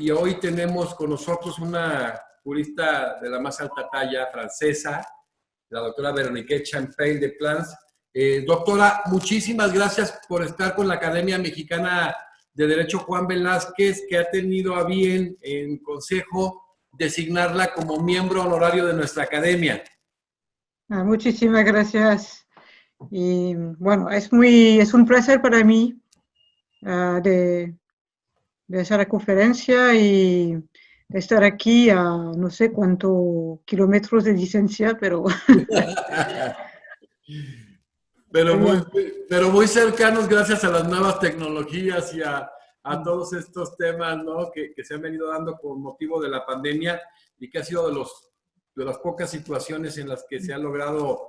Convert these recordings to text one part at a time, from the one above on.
y hoy tenemos con nosotros una jurista de la más alta talla francesa, la doctora Veronique Champagne de Plans. Doctora, muchísimas gracias por estar con la Academia Mexicana de Derecho Juan Velázquez, que ha tenido a bien en consejo designarla como miembro honorario de nuestra academia. Muchísimas gracias. Y bueno, es un placer para mí de hacer la conferencia y de estar aquí a no sé cuántos kilómetros de distancia, pero... pero muy cercanos gracias a las nuevas tecnologías y a todos estos temas, ¿no? que se han venido dando con motivo de la pandemia y que ha sido de las pocas situaciones en las que se han logrado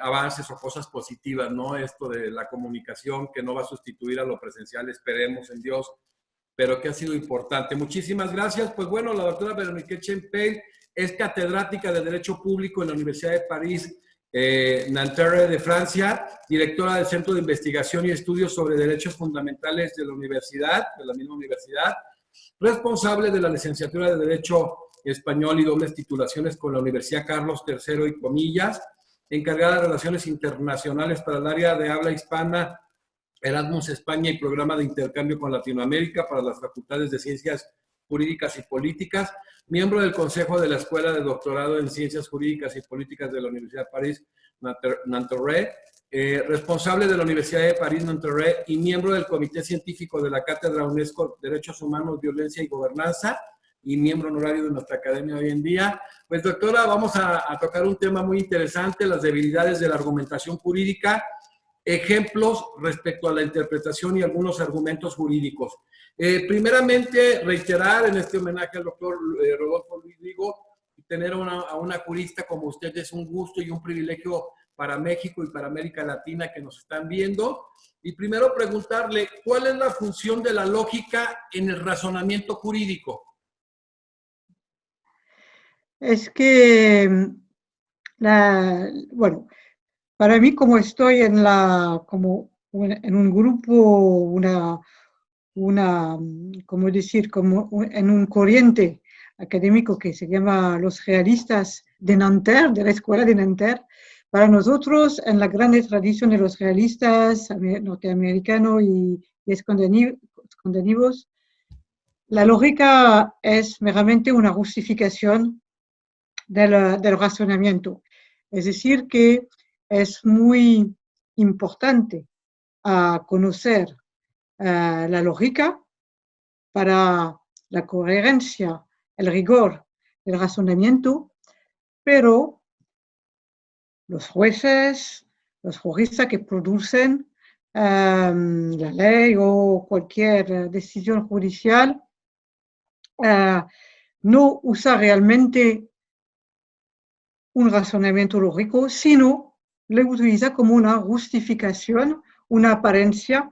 avances o cosas positivas, ¿no? Esto de la comunicación que no va a sustituir a lo presencial, esperemos en Dios, pero que ha sido importante. Muchísimas gracias. Pues bueno, la doctora Veronique Champagne es catedrática de Derecho Público en la Universidad de París, Nanterre de Francia, directora del Centro de Investigación y Estudios sobre Derechos Fundamentales de la misma universidad, responsable de la licenciatura de Derecho Español y dobles titulaciones con la Universidad Carlos III y Comillas, encargada de Relaciones Internacionales para el área de habla hispana, Erasmus España y Programa de Intercambio con Latinoamérica para las Facultades de Ciencias Jurídicas y Políticas, miembro del Consejo de la Escuela de Doctorado en Ciencias Jurídicas y Políticas de la Universidad de París, Nanterre, responsable de la Universidad de París, Nanterre, y miembro del Comité Científico de la Cátedra UNESCO Derechos Humanos, Violencia y Gobernanza, y miembro honorario de nuestra academia hoy en día. Pues doctora, vamos a tocar un tema muy interesante, las debilidades de la argumentación jurídica, ejemplos respecto a la interpretación y algunos argumentos jurídicos. Primeramente, reiterar en este homenaje al doctor Rodolfo Luis Rigo, tener a una jurista como usted es un gusto y un privilegio para México y para América Latina que nos están viendo. Y primero preguntarle, ¿cuál es la función de la lógica en el razonamiento jurídico? Es que, bueno, para mí como estoy en un grupo, ¿cómo decir? En un corriente académico que se llama los realistas de Nanterre, de la Escuela de Nanterre. Para nosotros, en la grande tradición de los realistas norteamericanos y escandinavos, la lógica es meramente una justificación del razonamiento. Es decir, que es muy importante conocer la lógica para la coherencia, el rigor del razonamiento, pero los jueces, los juristas que producen la ley o cualquier decisión judicial no usa realmente un razonamiento lógico, sino lo utiliza como una justificación, una apariencia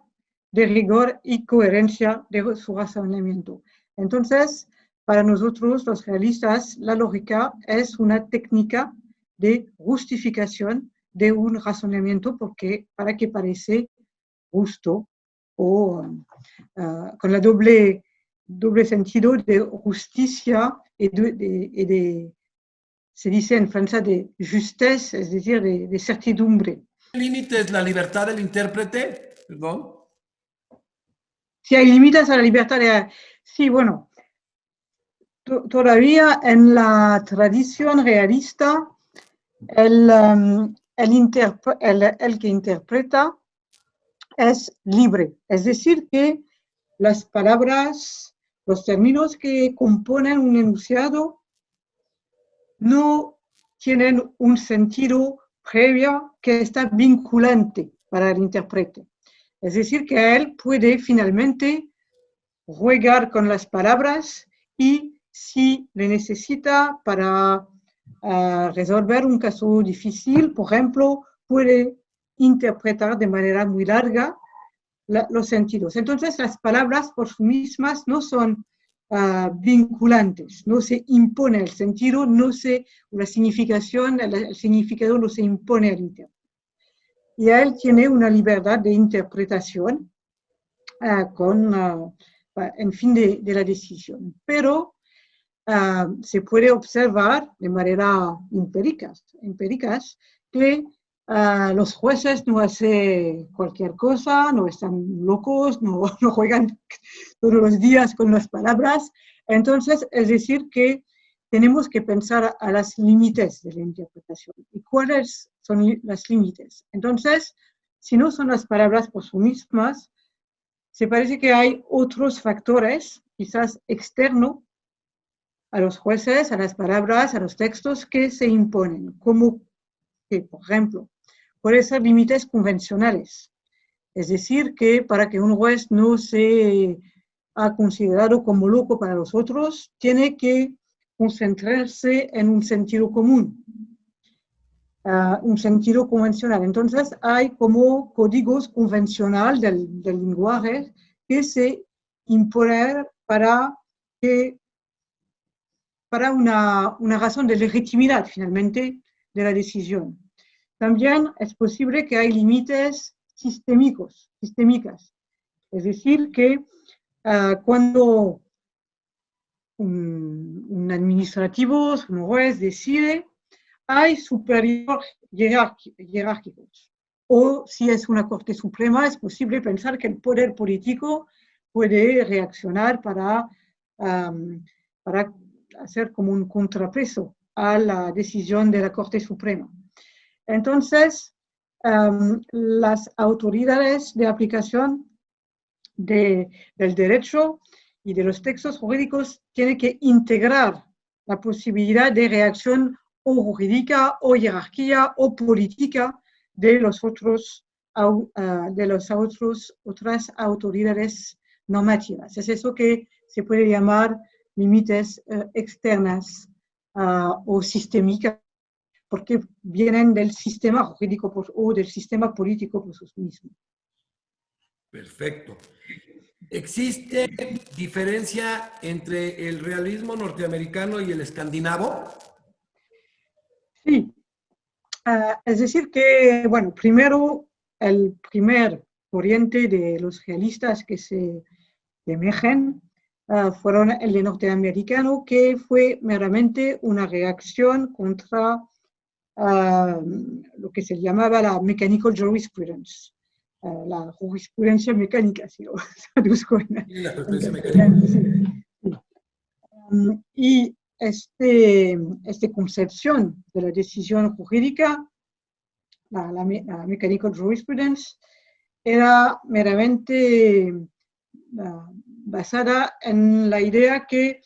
de rigor y coherencia de su razonamiento. Entonces, para nosotros, los realistas, la lógica es una técnica de justificación de un razonamiento para que parece justo o con la doble sentido de justicia y de se dice en francés de justesse, es decir, de certidumbre. ¿El límite es la libertad del intérprete? Perdón. Si hay límites a la libertad Sí, bueno, todavía en la tradición realista, el que interpreta es libre, es decir, que las palabras, los términos que componen un enunciado no tienen un sentido previo que está vinculante para el intérprete. Es decir, que él puede finalmente jugar con las palabras y si le necesita para resolver un caso difícil, por ejemplo, puede interpretar de manera muy larga los sentidos. Entonces, las palabras por sí mismas no son vinculantes, no se impone el sentido, la significación, el significado no se impone al intérprete. Y él tiene una libertad de interpretación con en fin de la decisión. Pero se puede observar de manera empíricas que los jueces no hacen cualquier cosa, no están locos, no juegan todos los días con las palabras. Entonces, es decir, que tenemos que pensar a las límites de la interpretación. ¿Y cuáles son las límites? Entonces, si no son las palabras por sí mismas, se parece que hay otros factores, quizás externos, a los jueces, a las palabras, a los textos que se imponen, como que, por ejemplo, pueden ser límites convencionales. Es decir, que para que un juez no sea considerado como loco para los otros, tiene que concentrarse en un sentido común, un sentido convencional. Entonces, hay como códigos convencionales del lenguaje que se imponen para una razón de legitimidad, finalmente, de la decisión. También es posible que hay límites sistémicas. Es decir, que cuando un administrativo, un juez decide, hay superiores jerárquicos. O si es una Corte Suprema, es posible pensar que el poder político puede reaccionar para hacer como un contrapeso a la decisión de la Corte Suprema. Entonces, las autoridades de aplicación del derecho y de los textos jurídicos tienen que integrar la posibilidad de reacción o jurídica o jerarquía o política de otras autoridades normativas. Es eso que se puede llamar límites externas o sistémicas, porque vienen del sistema jurídico o del sistema político por sí mismo. Perfecto. ¿Existe diferencia entre el realismo norteamericano y el escandinavo? Sí. Es decir que, bueno, primero, el primer corriente de los realistas que se emergen fueron el de norteamericano, que fue meramente una reacción contra lo que se llamaba la mechanical jurisprudence, la jurisprudencia mecánica, si lo traduzco en la jurisprudencia mecánica. Sí. Y esta concepción de la decisión jurídica, la mechanical jurisprudence, era meramente basada en la idea que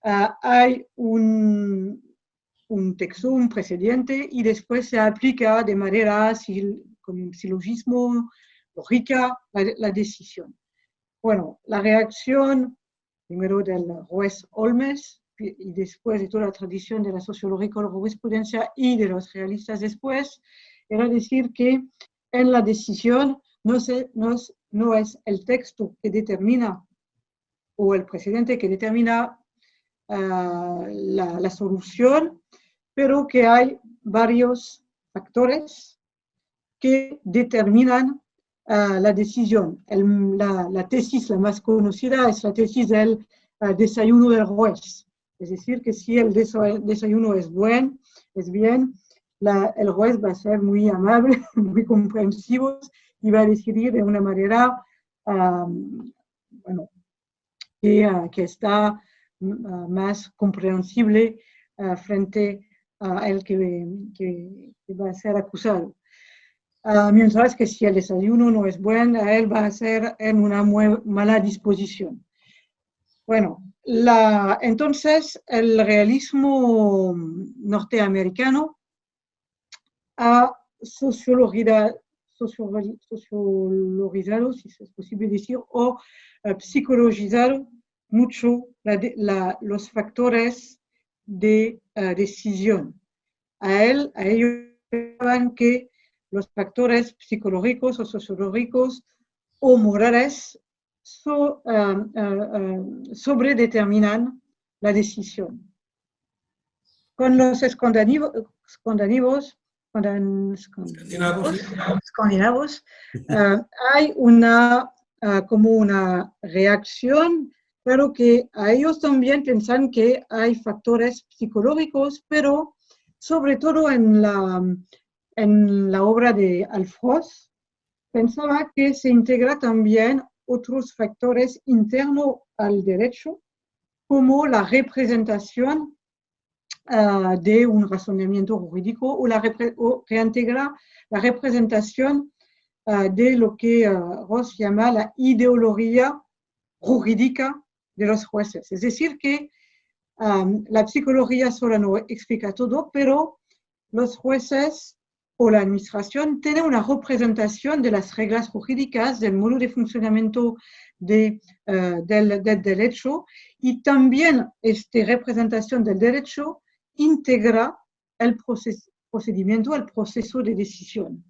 hay un texto, un precedente, y después se aplica de manera, con un silogismo, lógica, la decisión. Bueno, la reacción primero del juez Holmes y después de toda la tradición de la sociología y la jurisprudencia y de los realistas después, era decir que en la decisión no es el texto que determina o el precedente que determina la solución, pero que hay varios factores que determinan la decisión. La tesis la más conocida es la tesis del desayuno del juez. Es decir, que si el desayuno es bien, el juez va a ser muy amable, muy comprensivo y va a decidir de una manera que está más comprensible frente a el que va a ser acusado. Mientras que si el desayuno no es bueno, él va a ser en una muy mala disposición. Bueno, entonces el realismo norteamericano ha sociologizado, si es posible decir, o psicologizado mucho los factores de decisión. A ellos pensaban que los factores psicológicos o sociológicos o morales sobredeterminan la decisión. Con los escandinavos hay como una reacción claro que a ellos también piensan que hay factores psicológicos, pero sobre todo en la obra de Alfrost, pensaba que se integra también otros factores internos al derecho, como la representación de un razonamiento jurídico o reintegra la representación de lo que Ross llama la ideología jurídica de los jueces. Es decir, que la psicología sola no explica todo, pero los jueces o la administración tienen una representación de las reglas jurídicas, del modo de funcionamiento del derecho, y también esta representación del derecho integra el procedimiento, el proceso de decisión.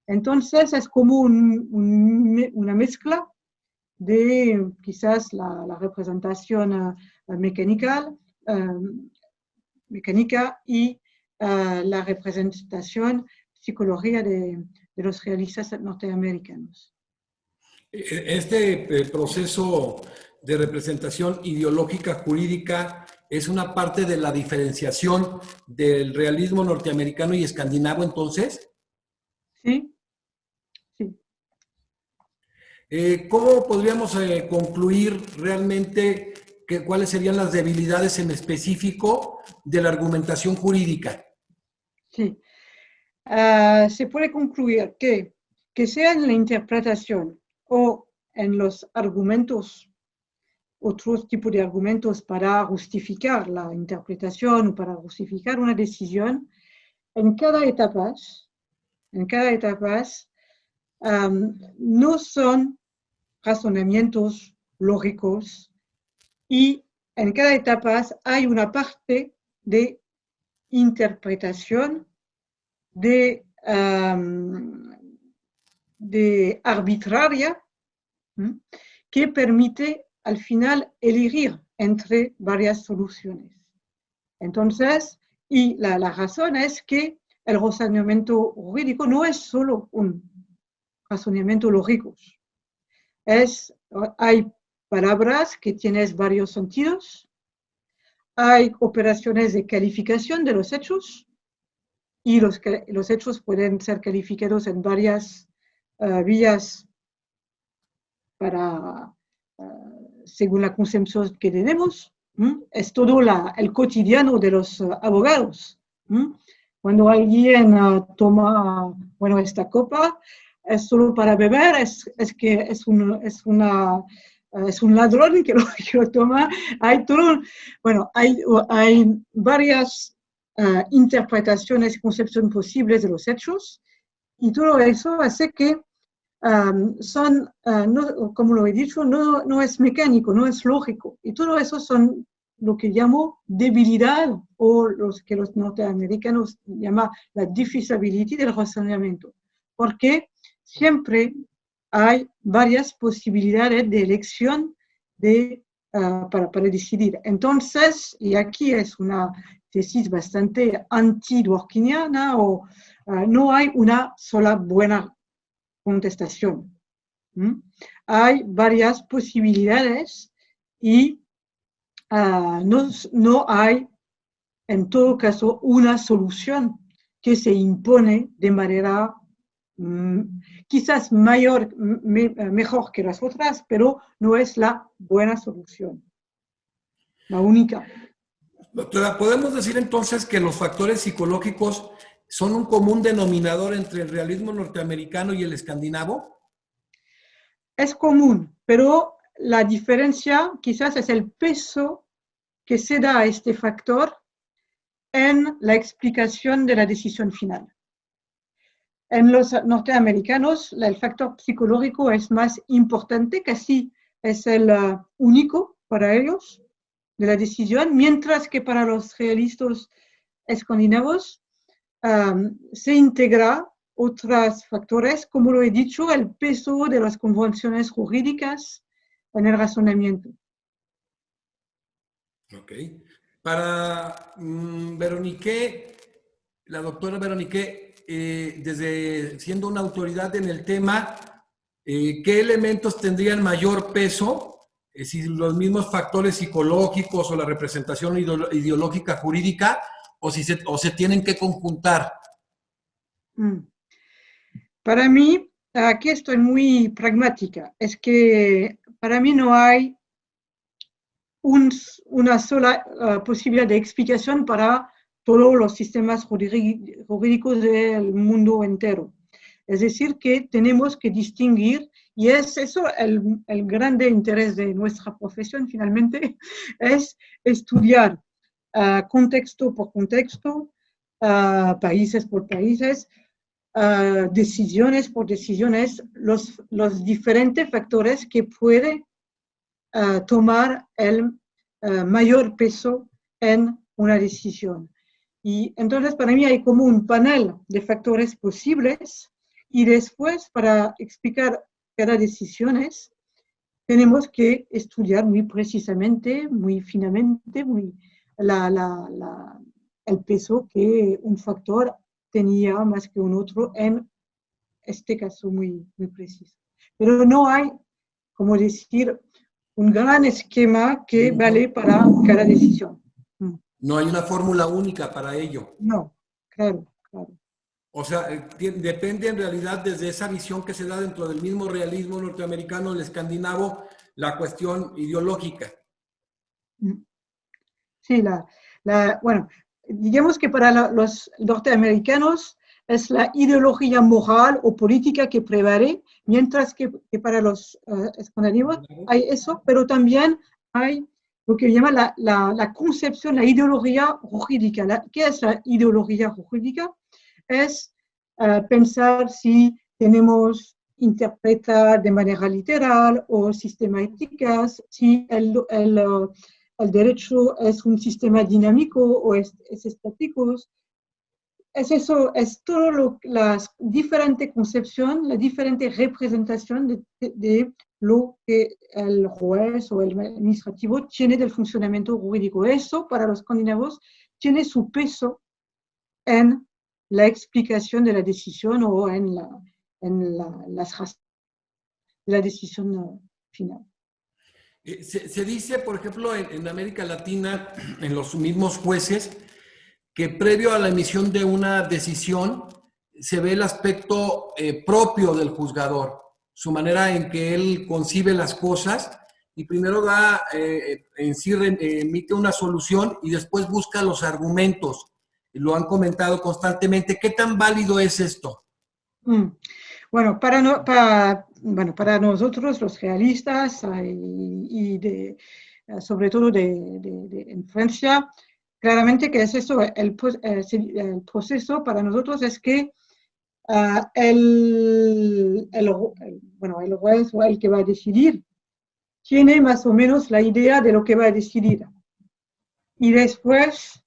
Entonces es como una mezcla de quizás la representación mecánica y la representación psicológica de los realistas norteamericanos. Este proceso de representación ideológica jurídica es una parte de la diferenciación del realismo norteamericano y escandinavo, entonces. Sí, sí. ¿Cómo podríamos concluir realmente cuáles serían las debilidades en específico de la argumentación jurídica? Sí. Se puede concluir que sea en la interpretación o en los argumentos, otros tipos de argumentos para justificar la interpretación o para justificar una decisión, en cada etapa no son razonamientos lógicos y en cada etapa hay una parte de interpretación, de arbitraria, que permite al final elegir entre varias soluciones. Entonces, y la razón es que el razonamiento jurídico no es solo un razonamiento lógico. Hay palabras que tienen varios sentidos, hay operaciones de calificación de los hechos, y los hechos pueden ser calificados en varias vías según la concepción que tenemos. Es todo el cotidiano de los abogados. Cuando alguien toma esta copa, es solo para beber, es un ladrón que lo toma. Hay varias interpretaciones y concepciones posibles de los hechos, y todo eso hace que como lo he dicho, no es mecánico, no es lógico. Y todo eso son lo que llamo debilidad, o que los norteamericanos llaman la diffusability del razonamiento. Porque siempre hay varias posibilidades de elección para decidir. Entonces, y aquí es una tesis bastante anti-dworkiniana, no hay una sola buena contestación. Hay varias posibilidades y no hay, en todo caso, una solución que se impone de manera quizás mejor que las otras, pero no es la buena solución, la única. Doctora, ¿podemos decir entonces que los factores psicológicos son un común denominador entre el realismo norteamericano y el escandinavo? Es común, pero la diferencia quizás es el peso que se da a este factor en la explicación de la decisión final. En los norteamericanos, el factor psicológico es más importante, casi es el único para ellos de la decisión, mientras que para los realistas escandinavos se integra otros factores, como lo he dicho, el peso de las convenciones jurídicas en el razonamiento. Ok. Para Veronique, la doctora Veronique, desde siendo una autoridad en el tema, ¿qué elementos tendrían mayor peso si los mismos factores psicológicos o la representación ideológica jurídica, o se tienen que conjuntar. Para mí, aquí estoy muy pragmática. Es que para mí no hay una sola posibilidad de explicación para todos los sistemas jurídicos del mundo entero. Es decir, que tenemos que distinguir, y es eso el grande interés de nuestra profesión finalmente, es estudiar contexto por contexto, países por países, decisiones por decisiones, los diferentes factores que puede tomar el mayor peso en una decisión. Y entonces para mí hay como un panel de factores posibles y después para explicar cada decisión tenemos que estudiar muy precisamente, muy finamente, el peso que un factor tenía más que un otro en este caso muy preciso. Pero no hay, como decir, un gran esquema que vale para cada decisión. No hay una fórmula única para ello. No, claro. O sea, depende en realidad desde esa visión que se da dentro del mismo realismo norteamericano, el escandinavo, la cuestión ideológica. Sí, bueno, digamos que para los norteamericanos es la ideología moral o política que prevalece, mientras que para los escandinavos hay eso, pero también hay lo que llama la concepción, la ideología jurídica. ¿Qué es la ideología jurídica? Es pensar si tenemos interpretar de manera literal o sistemáticas, si el derecho es un sistema dinámico o es estático. Es eso, es todo las diferentes concepciones, la diferente representación de lo que el juez o el administrativo tiene del funcionamiento jurídico. Eso, para los escandinavos, tiene su peso en la explicación de la decisión o en las razones de la decisión final. Se dice, por ejemplo, en América Latina, en los mismos jueces, que previo a la emisión de una decisión se ve el aspecto propio del juzgador, su manera en que él concibe las cosas y primero emite una solución y después busca los argumentos. Lo han comentado constantemente. ¿Qué tan válido es esto? Bueno, para nosotros los realistas sobre todo en Francia, claramente que es eso, el proceso para nosotros es que el juez o el que va a decidir tiene más o menos la idea de lo que va a decidir. Y después,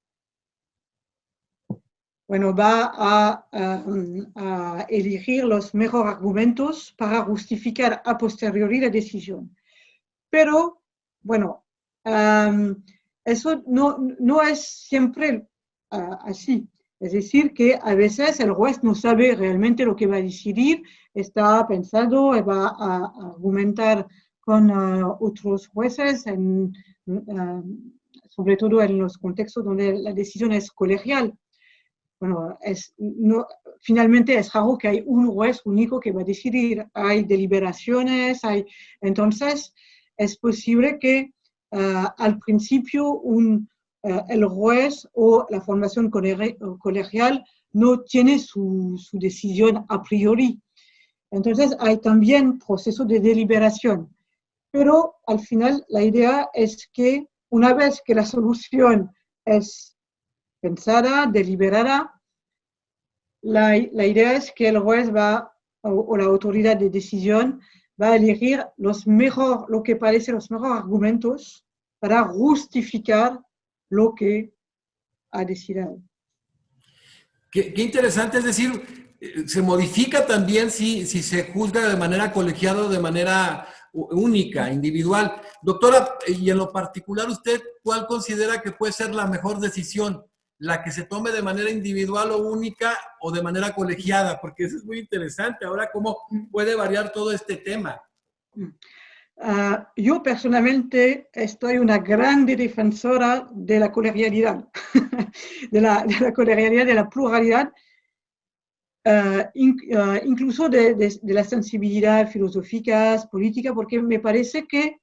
bueno, va a elegir los mejores argumentos para justificar a posteriori la decisión. Pero, bueno, eso no es siempre así. Es decir, que a veces el juez no sabe realmente lo que va a decidir, está pensando, va a argumentar con otros jueces, sobre todo en los contextos donde la decisión es colegial. Bueno, finalmente es raro que hay un juez único que va a decidir. Hay deliberaciones, entonces es posible que al principio el juez o la formación colegial no tiene su decisión a priori. Entonces hay también proceso de deliberación. Pero al final la idea es que una vez que la solución es pensada, deliberada, la idea es que el juez o la autoridad de decisión va a elegir lo que parece los mejores argumentos para justificar lo que ha decidido. Qué interesante, es decir, se modifica también si se juzga de manera colegiada o de manera única, individual. Doctora, y en lo particular, ¿usted cuál considera que puede ser la mejor decisión? ¿La que se tome de manera individual o única o de manera colegiada? Porque eso es muy interesante. Ahora, ¿cómo puede variar todo este tema? Yo personalmente estoy una grande defensora de la colegialidad, de la colegialidad, de la pluralidad, incluso de la sensibilidad filosófica, política, porque me parece que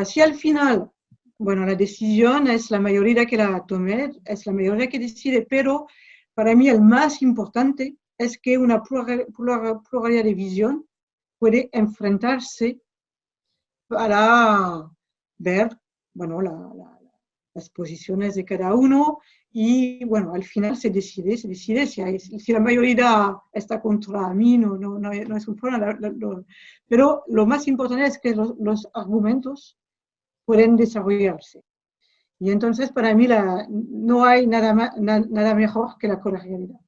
si al final, bueno, la decisión es la mayoría que la tome, es la mayoría que decide, pero para mí el más importante es que una pluralidad de visión puede enfrentarse para ver, bueno, las posiciones de cada uno y, bueno, al final se decide si la mayoría está contra mí, no es un problema. Pero lo más importante es que los argumentos pueden desarrollarse. Y entonces, para mí, no hay nada mejor que la colegialidad.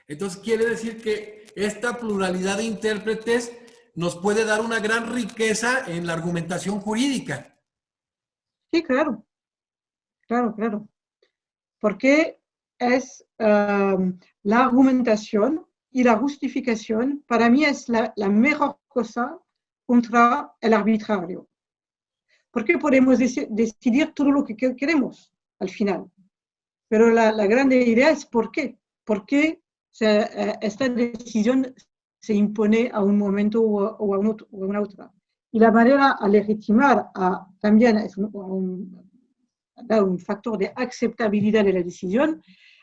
Entonces, quiere decir que esta pluralidad de intérpretes nos puede dar una gran riqueza en la argumentación jurídica. Sí, claro, claro. Porque es la argumentación y la justificación, para mí es la mejor cosa contra el arbitrario. Porque podemos decidir todo lo que queremos al final. Pero la gran idea es por qué. ¿Por qué esta decisión se impone a un momento o a una otra? Y la manera a legitimar también es un factor de aceptabilidad de la decisión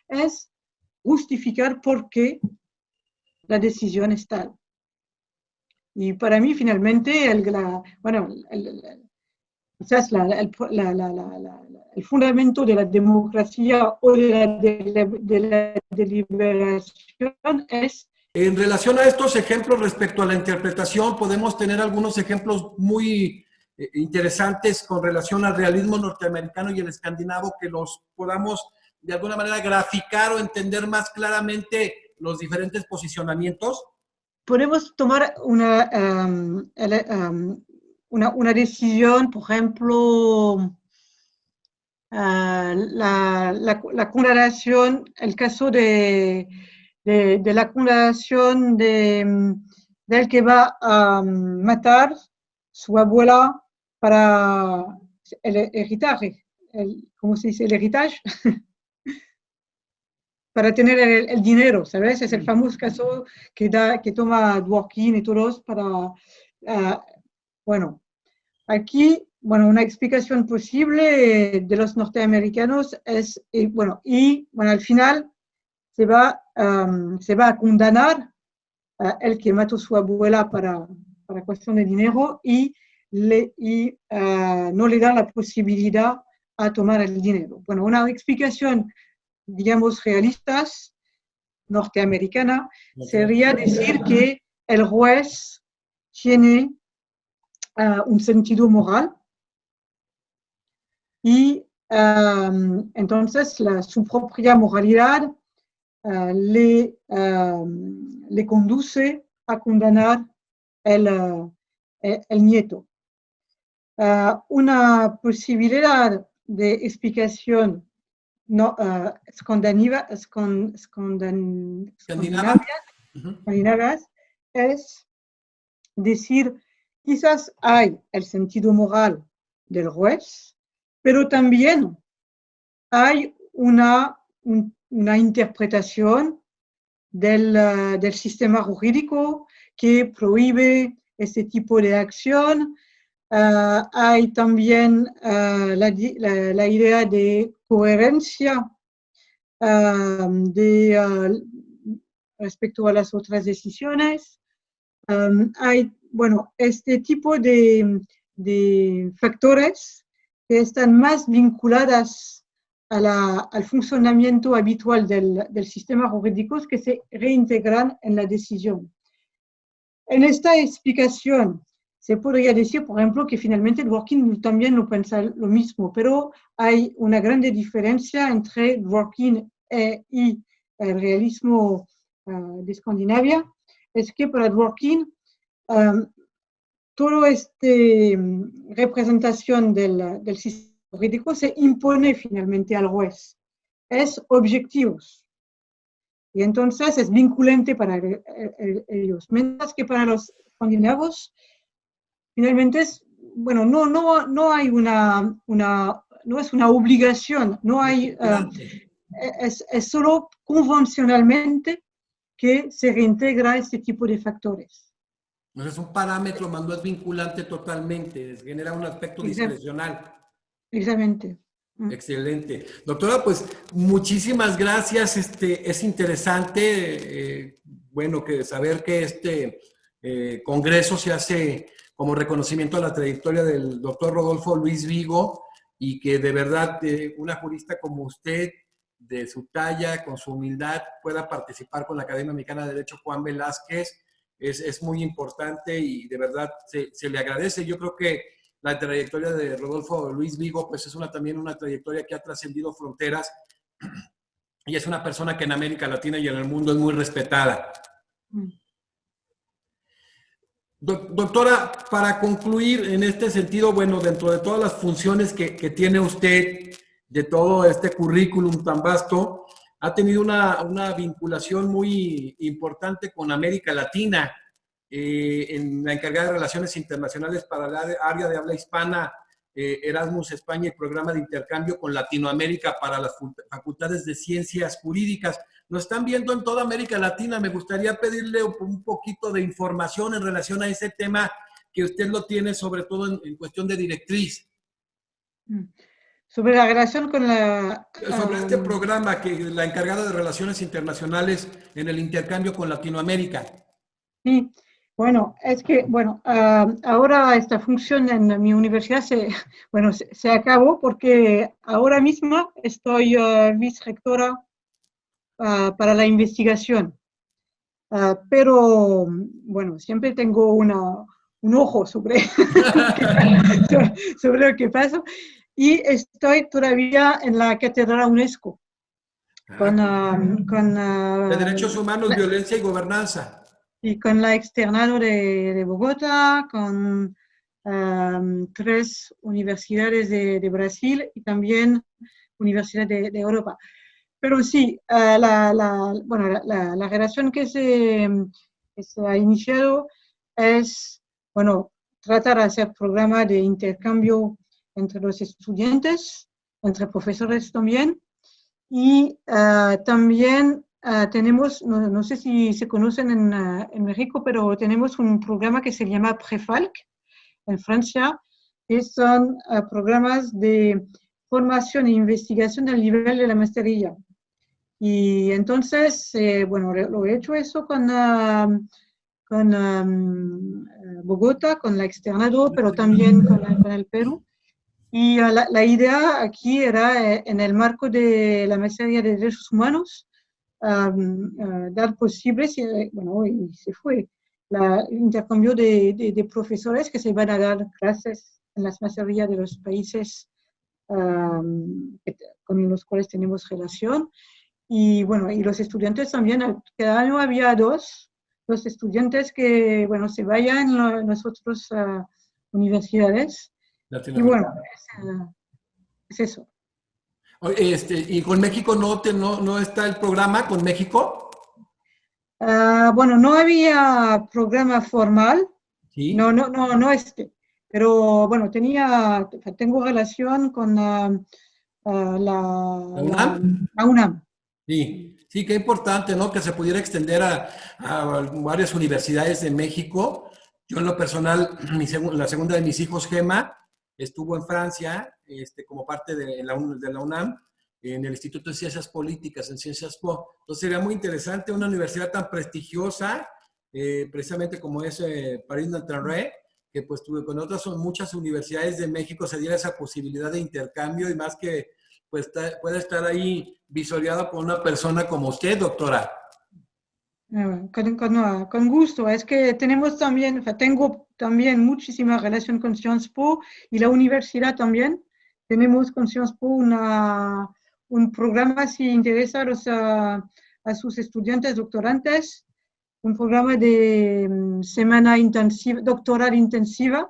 es justificar por qué la decisión es tal. Y para mí, finalmente, quizás el fundamento de la democracia o de la deliberación es... En relación a estos ejemplos respecto a la interpretación, podemos tener algunos ejemplos muy interesantes con relación al realismo norteamericano y el escandinavo que los podamos de alguna manera graficar o entender más claramente los diferentes posicionamientos. Podemos tomar una decisión, por ejemplo, la condenación, el caso de la condenación del que va a matar su abuela para el heritaje, ¿cómo se dice? El heritage, para tener el dinero, ¿sabes? Es el famoso caso que toma Dworkin y todos para, bueno, aquí, bueno, una explicación posible de los norteamericanos es, al final se va a condenar el que mató a su abuela para cuestión de dinero y no le da la posibilidad a tomar el dinero. Bueno, una explicación, digamos, realistas, norteamericana, sería decir que el juez tiene un sentido moral y entonces su propia moralidad le conduce a condenar el nieto. Una posibilidad de explicación escandinava es decir, quizás hay el sentido moral del juez, pero también hay una interpretación del sistema jurídico que prohíbe este tipo de acción. Hay también la idea de coherencia respecto a las otras decisiones. Hay, bueno, este tipo de factores que están más vinculadas al funcionamiento habitual del sistema jurídico que se reintegran en la decisión. En esta explicación se podría decir, por ejemplo, que finalmente Dworkin también no piensa lo mismo, pero hay una grande diferencia entre Dworkin y el realismo de Escandinavia, es que para Dworkin toda esta representación del sistema jurídico se impone finalmente al juez. Es objetivos. Y entonces es vinculante para ellos. Mientras que para los escandinavos, finalmente es, bueno, no hay no es una obligación, no hay, es solo convencionalmente que se reintegra este tipo de factores. Es un parámetro, más no es vinculante totalmente, genera un aspecto discrecional. Exactamente. Excelente. Doctora, pues muchísimas gracias. Es interesante, bueno, que saber que este congreso se hace como reconocimiento a la trayectoria del doctor Rodolfo Luis Vigo y que de verdad una jurista como usted, de su talla, con su humildad, pueda participar con la Academia Mexicana de Derecho Juan Velázquez. Es muy importante y de verdad se le agradece. Yo creo que la trayectoria de Rodolfo Luis Vigo, pues es también una trayectoria que ha trascendido fronteras y es una persona que en América Latina y en el mundo es muy respetada. Doctora, para concluir en este sentido, bueno, dentro de todas las funciones que tiene usted, de todo este currículum tan vasto, ha tenido una vinculación muy importante con América Latina. En la encargada de Relaciones Internacionales para el área de habla hispana, Erasmus España y programa de intercambio con Latinoamérica para las facultades de ciencias jurídicas. Nos están viendo en toda América Latina. Me gustaría pedirle un poquito de información en relación a ese tema que usted lo tiene, sobre todo en cuestión de directriz. Sobre la relación con la... Sobre este programa que la encargada de Relaciones Internacionales en el intercambio con Latinoamérica. Sí, bueno, es que, bueno, ahora esta función en mi universidad se acabó porque ahora mismo estoy vicerrectora para la investigación. Pero, bueno, siempre tengo un ojo sobre, sobre lo que pasa y estoy todavía en la Cátedra UNESCO de Derechos Humanos, Violencia y Gobernanza. Y con la externado de Bogotá, con 3 universidades de Brasil y también Universidad de Europa. Pero sí, bueno, la relación que se ha iniciado es, bueno, tratar de hacer programas de intercambio entre los estudiantes, entre profesores también, y también tenemos, no sé si se conocen en México, pero tenemos un programa que se llama Prefalc en Francia, que son programas de formación e investigación al nivel de la maestría. Y entonces, bueno, lo he hecho eso con Bogotá, con la externado, pero también con el Perú. Y la idea aquí era, en el marco de la maestría de Derechos Humanos, dar posible, bueno, y se fue, el intercambio de profesores que se van a dar clases en las maestrías de los países con los cuales tenemos relación. Y bueno, y los estudiantes también, cada año había dos estudiantes que, bueno, se vayan en las otras universidades. Y bueno, es eso. ¿Y con México no está el programa con México? Bueno, no había programa formal. ¿Sí? No pero bueno, tengo relación con ¿La UNAM? la UNAM. Sí, qué importante, ¿no? Que se pudiera extender a varias universidades de México. Yo en lo personal, la segunda de mis hijos, Gema, estuvo en Francia como parte de la UNAM, en el Instituto de Ciencias Políticas, en Ciencias Po. Entonces sería muy interesante una universidad tan prestigiosa, precisamente como es París-Nanterre, que pues con otras muchas universidades de México se diera esa posibilidad de intercambio y más que pues puede estar ahí visoreado por una persona como usted, doctora. Con gusto. Es que tenemos también, tengo también muchísima relación con Sciences Po y la universidad también. Tenemos con Sciences Po un programa, si interesa a sus estudiantes doctorantes, un programa de semana intensiva, doctoral intensiva.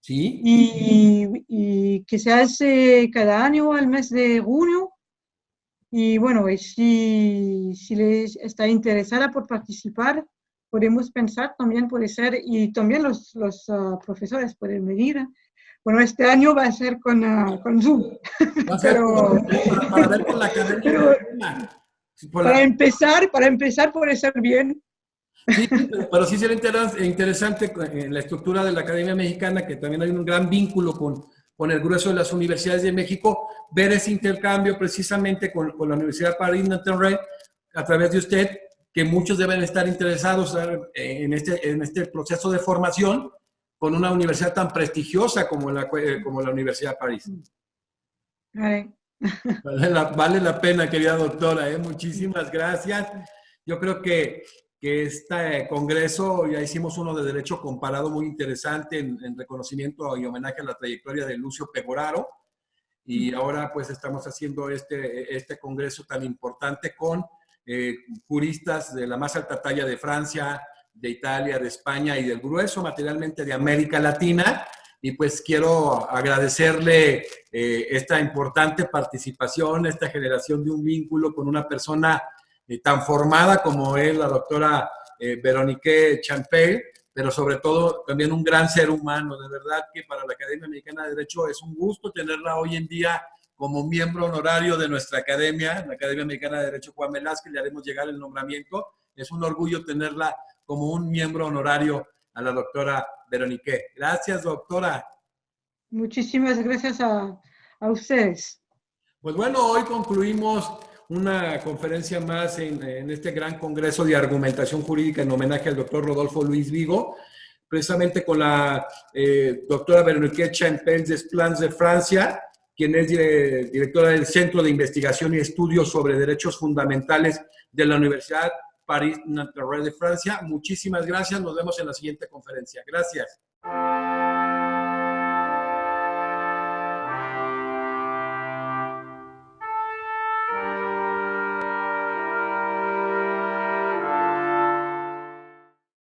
¿Sí? Y que se hace cada año al mes de junio. Y bueno, si les está interesada por participar, podemos pensar también puede ser, y también los profesores pueden venir. Bueno, este año va a ser con Zoom, Va a ser para ver con la academia. pero para empezar puede ser bien. Sí, pero sí sería interesante en la estructura de la Academia Mexicana, que también hay un gran vínculo con el grueso de las universidades de México, ver ese intercambio precisamente con la Universidad Paris-Nanterre a través de usted, que muchos deben estar interesados en este proceso de formación con una universidad tan prestigiosa como la Universidad de París. Vale. Vale la pena, querida doctora, muchísimas gracias. Yo creo que este congreso, ya hicimos uno de Derecho Comparado muy interesante en reconocimiento y homenaje a la trayectoria de Lucio Pegoraro, y ahora pues estamos haciendo este congreso tan importante con juristas de la más alta talla de Francia, de Italia, de España y del grueso materialmente de América Latina. Y pues quiero agradecerle esta importante participación, esta generación de un vínculo con una persona tan formada como es la doctora Véronique Champel, pero sobre todo también un gran ser humano. De verdad que para la Academia Mexicana de Derecho es un gusto tenerla hoy en día como miembro honorario de nuestra academia, la Academia Mexicana de Derecho Juan Velázquez. Le haremos llegar el nombramiento. Es un orgullo tenerla como un miembro honorario a la doctora Véronique. Gracias, doctora. Muchísimas gracias a ustedes. Pues bueno, hoy concluimos una conferencia más en este gran congreso de argumentación jurídica en homenaje al doctor Rodolfo Luis Vigo, precisamente con la doctora Véronique Champel-Desplans de Francia, quien es directora del Centro de Investigación y Estudios sobre Derechos Fundamentales de la Universidad Paris-Nanterre de Francia. Muchísimas gracias. Nos vemos en la siguiente conferencia. Gracias.